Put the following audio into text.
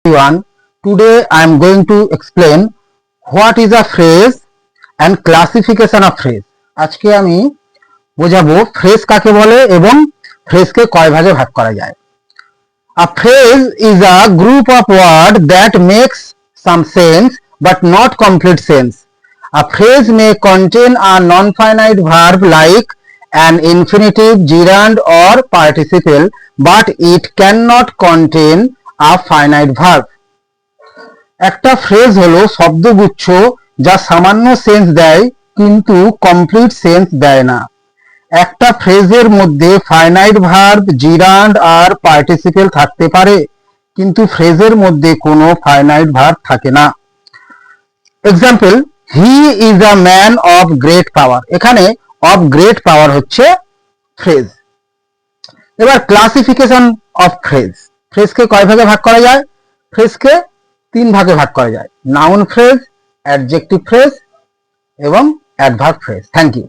everyone. Today I am going to explain what is a phrase and classification of phrase. আজকে আমি বোঝাবো phrase কাকে বলে এবং ফ্রেজকে কয় ভাগে ভাগ করা যায়। A phrase is a group of words that makes some sense but not complete sense. A phrase may contain a non-finite verb like an infinitive, gerund or participle, but it cannot contain a finite verb. একটা phrase হলো শব্দগুচ্ছ যা সামান্য sense দেয় কিন্তু complete sense দেয় না। একটা ফ্রেজের মধ্যে ফাইনাইট ভার্ব, জিরান্ড আর পার্টিসিপেল থাকতে পারে কিন্তু ফ্রেজের মধ্যে কোনো ফাইনাইট ভার্ব থাকে না। Example, he is a man of great power. এখানে অফ গ্রেট পাওয়ার হচ্ছে ফ্রেজ। এবার ক্লাসিফিকেশন অফ ফ্রেজ। ফ্রেজকে কয় ভাগে ভাগ করা যায়? ফ্রেজকে 3 ভাগে ভাগ করা যায়, নাউন ফ্রেজ, অ্যাডজেক্টিভ ফ্রেজ এবং অ্যাডভার্ব ফ্রেজ। Thank you.